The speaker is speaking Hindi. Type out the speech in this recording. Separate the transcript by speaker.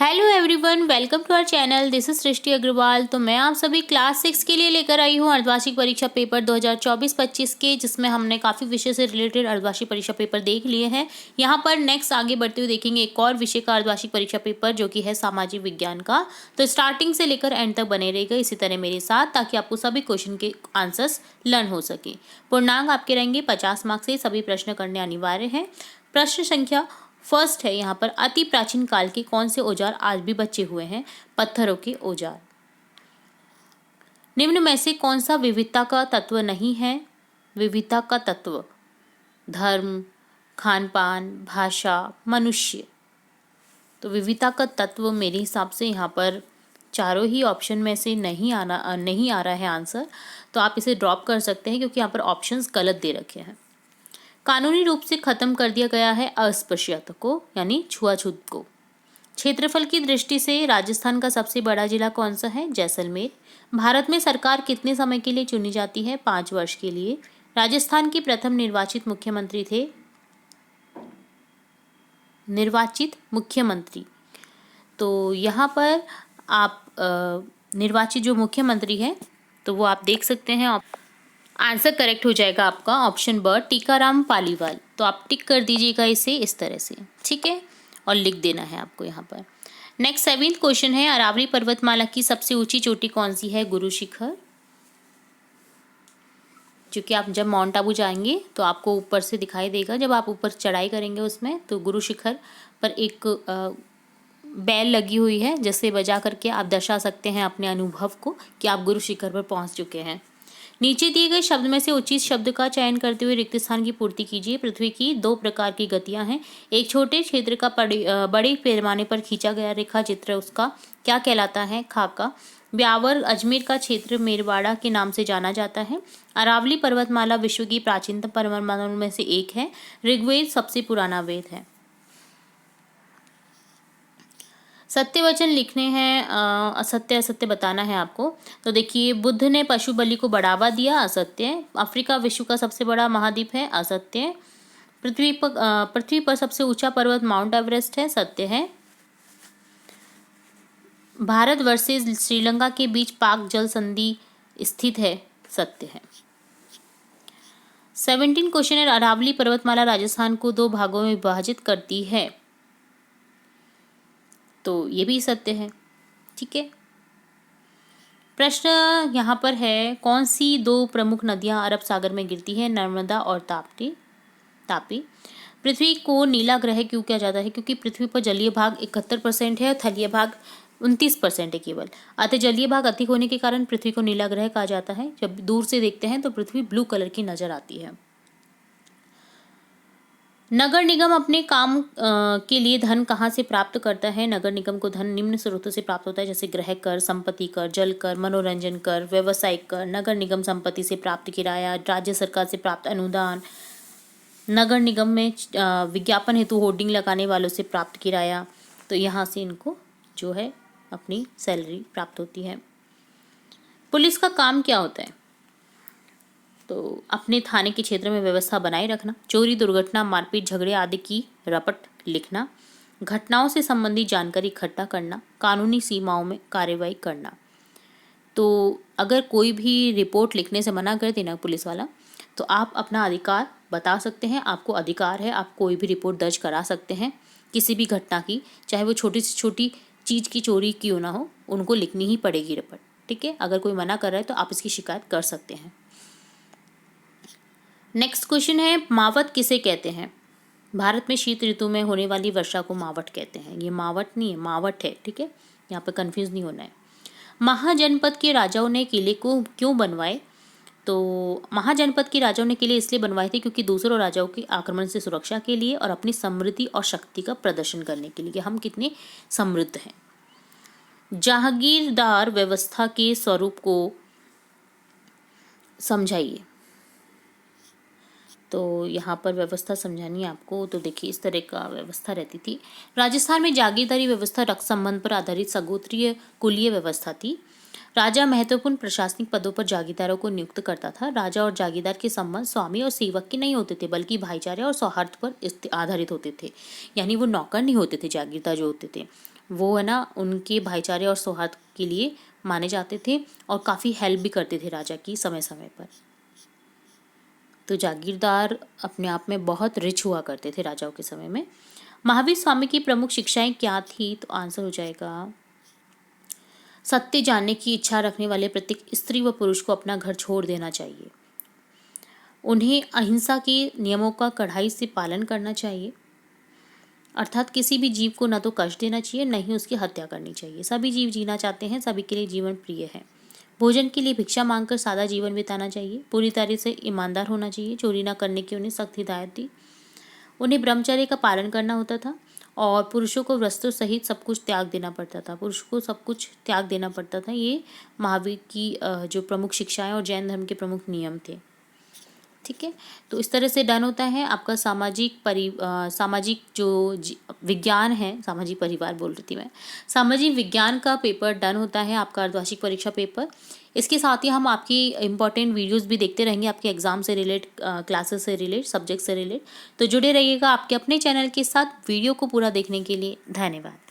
Speaker 1: Hello everyone, welcome to our channel. This is Srishti Agarwal. तो मैं आप सभी क्लास 6 के लिए लेकर आई हूँ अर्धवार्षिक परीक्षा पेपर 2024-25 के, जिसमें हमने काफ़ी विषय से रिलेटेड अर्धवार्षिक परीक्षा पेपर देख लिए हैं। यहाँ पर नेक्स्ट आगे बढ़ते हुए देखेंगे एक और विषय का अर्धवार्षिक परीक्षा पेपर, जो कि है सामाजिक विज्ञान का। तो स्टार्टिंग से लेकर एंड तक बने रहेगा इसी तरह मेरे साथ, ताकि आपको सभी क्वेश्चन के आंसर्स लर्न हो सके। पूर्णांक आपके रहेंगे 50 मार्क्स से, सभी प्रश्न करने अनिवार्य हैं। प्रश्न संख्या फर्स्ट है यहाँ पर, अति प्राचीन काल के कौन से औजार आज भी बचे हुए हैं? पत्थरों के औजार। निम्न में से कौन सा विविधता का तत्व नहीं है? विविधता का तत्व: धर्म, खान पान, भाषा, मनुष्य। तो विविधता का तत्व मेरे हिसाब से यहाँ पर चारों ही ऑप्शन में से नहीं आ रहा है आंसर, तो आप इसे ड्रॉप कर सकते हैं, क्योंकि यहाँ पर ऑप्शंस गलत दे रखे हैं। कानूनी रूप से खत्म कर दिया गया है अस्पृश्यता को, यानी छुआछूत को। क्षेत्रफल की दृष्टि से राजस्थान का सबसे बड़ा जिला कौन सा है? जैसलमेर। भारत में सरकार कितने समय के लिए चुनी जाती है? 5 वर्ष के लिए। राजस्थान के प्रथम निर्वाचित मुख्यमंत्री थे? तो यहाँ पर आप निर्वाचित जो मुख्यमंत्री हैं, तो वो आप देख सकते हैं। आंसर करेक्ट हो जाएगा आपका ऑप्शन ब, टीकाराम पालीवाल। तो आप टिक कर दीजिएगा इसे इस तरह से, ठीक है, और लिख देना है आपको यहाँ पर। नेक्स्ट 7th क्वेश्चन है, अरावली पर्वतमाला की सबसे ऊंची चोटी कौन सी है? गुरु शिखर। क्योंकि आप जब माउंट आबू जाएंगे तो आपको ऊपर से दिखाई देगा, जब आप ऊपर चढ़ाई करेंगे उसमें, तो गुरु शिखर पर एक बेल लगी हुई है, जिससे बजा करके आप दर्शा सकते हैं अपने अनुभव को कि आप गुरु शिखर पर पहुंच चुके हैं। नीचे दिए गए शब्द में से उचित शब्द का चयन करते हुए रिक्त स्थान की पूर्ति कीजिए। पृथ्वी की 2 प्रकार की गतियां हैं। एक छोटे क्षेत्र का बड़े पैमाने पर खींचा गया रेखा चित्र, उसका क्या कहलाता है? खाका। ब्यावर अजमेर का क्षेत्र मेरवाड़ा के नाम से जाना जाता है। अरावली पर्वतमाला विश्व की प्राचीनतम पर्वतमालाओं में से एक है। ऋग्वेद सबसे पुराना वेद है। सत्य वचन लिखने हैं, असत्य असत्य बताना है आपको। तो देखिए, बुद्ध ने पशु बलि को बढ़ावा दिया, असत्य। अफ्रीका विश्व का सबसे बड़ा महाद्वीप है, असत्य। पृथ्वी पर सबसे ऊंचा पर्वत माउंट एवरेस्ट है, सत्य है। भारत वर्सेस श्रीलंका के बीच पाक जल संधि स्थित है, सत्य है। 17 क्वेश्चन है, अरावली पर्वतमाला राजस्थान को 2 भागों में विभाजित करती है, तो ये भी सत्य है, ठीक है। प्रश्न यहाँ पर है, कौन सी 2 प्रमुख नदियाँ अरब सागर में गिरती है? नर्मदा और तापी। पृथ्वी को नीला ग्रह क्यों किया जाता है? क्योंकि पृथ्वी पर जलीय भाग 71% है और थलीय भाग 29% है केवल। अतः जलीय भाग अधिक होने के कारण पृथ्वी को नीला ग्रह कहा जाता है। जब दूर से देखते हैं तो पृथ्वी ब्लू कलर की नजर आती है। नगर निगम अपने काम के लिए धन कहाँ से प्राप्त करता है? नगर निगम को धन निम्न स्रोतों से प्राप्त होता है, जैसे गृह कर, संपत्ति कर, जल कर, मनोरंजन कर, व्यवसायिक कर। नगर निगम संपत्ति से प्राप्त किराया, राज्य सरकार से प्राप्त अनुदान, नगर निगम में विज्ञापन हेतु होर्डिंग लगाने वालों से प्राप्त किराया। तो यहाँ से इनको जो है अपनी सैलरी प्राप्त होती है। पुलिस का काम क्या होता है? तो अपने थाने के क्षेत्र में व्यवस्था बनाए रखना, चोरी, दुर्घटना, मारपीट, झगड़े आदि की रपट लिखना, घटनाओं से संबंधित जानकारी इकट्ठा करना, कानूनी सीमाओं में कार्रवाई करना। तो अगर कोई भी रिपोर्ट लिखने से मना कर देना पुलिस वाला, तो आप अपना अधिकार बता सकते हैं। आपको अधिकार है, आप कोई भी रिपोर्ट दर्ज करा सकते हैं किसी भी घटना की, चाहे वो छोटी से छोटी चीज़ की चोरी क्यों ना हो, उनको लिखनी ही पड़ेगी रिपोर्ट, ठीक है। अगर कोई मना कर रहा है तो आप इसकी शिकायत कर सकते हैं। नेक्स्ट क्वेश्चन है, मावट किसे कहते हैं? भारत में शीत ऋतु में होने वाली वर्षा को मावट कहते हैं। ये मावट नहीं है, मावट है, ठीक है, यहाँ पर कंफ्यूज नहीं होना है। महाजनपद के राजाओं ने किले को क्यों बनवाए? तो महाजनपद के राजाओं ने किले इसलिए बनवाए थे क्योंकि दूसरों राजाओं के आक्रमण से सुरक्षा के लिए और अपनी समृद्धि और शक्ति का प्रदर्शन करने के लिए, हम कितने समृद्ध हैं। जहागीरदार व्यवस्था के स्वरूप को समझाइए। तो यहाँ पर व्यवस्था समझानी है आपको। तो देखिए, इस तरह का व्यवस्था रहती थी। राजस्थान में जागीरदारी व्यवस्था रक्त संबंध पर आधारित सगोत्रीय कुलीय व्यवस्था थी। राजा महत्वपूर्ण प्रशासनिक पदों पर जागीरदारों को नियुक्त करता था। राजा और जागीरदार के संबंध स्वामी और सेवक के नहीं होते थे, बल्कि भाईचारे और सौहार्द पर आधारित होते थे। यानी वो नौकर नहीं होते थे जागीरदार जो होते थे, वो है ना उनके भाईचारे और सौहार्द के लिए माने जाते थे और काफ़ी हेल्प भी करते थे राजा की समय समय पर। तो जागीरदार अपने आप में बहुत रिच हुआ करते थे राजाओं के समय में। महावीर स्वामी की प्रमुख शिक्षाएं क्या थी? तो आंसर हो जाएगा सत्य जानने की इच्छा रखने वाले प्रत्येक स्त्री व पुरुष को अपना घर छोड़ देना चाहिए। उन्हें अहिंसा के नियमों का कड़ाई से पालन करना चाहिए, अर्थात किसी भी जीव को न तो कष्ट देना चाहिए न ही उसकी हत्या करनी चाहिए। सभी जीव जीना चाहते हैं, सभी के लिए जीवन प्रिय है। भोजन के लिए भिक्षा मांगकर सादा जीवन बिताना चाहिए। पूरी तरह से ईमानदार होना चाहिए। चोरी न करने की उन्हें सख्त हिदायत दी। उन्हें ब्रह्मचर्य का पालन करना होता था और पुरुषों को वस्त्रों सहित सब कुछ त्याग देना पड़ता था। पुरुष को सब कुछ त्याग देना पड़ता था। ये महावीर की जो प्रमुख शिक्षाएं और जैन धर्म के प्रमुख नियम थे। ठीक है, तो इस तरह से डन होता है आपका सामाजिक जो विज्ञान है, सामाजिक परिवार बोल रही थी मैं, सामाजिक विज्ञान का पेपर डन होता है आपका अर्धवार्षिक परीक्षा पेपर। इसके साथ ही हम आपकी इंपॉर्टेंट वीडियोस भी देखते रहेंगे आपके एग्जाम से रिलेट, क्लासेस से रिलेट, सब्जेक्ट से रिलेट। तो जुड़े रहिएगा आपके अपने चैनल के साथ। वीडियो को पूरा देखने के लिए धन्यवाद।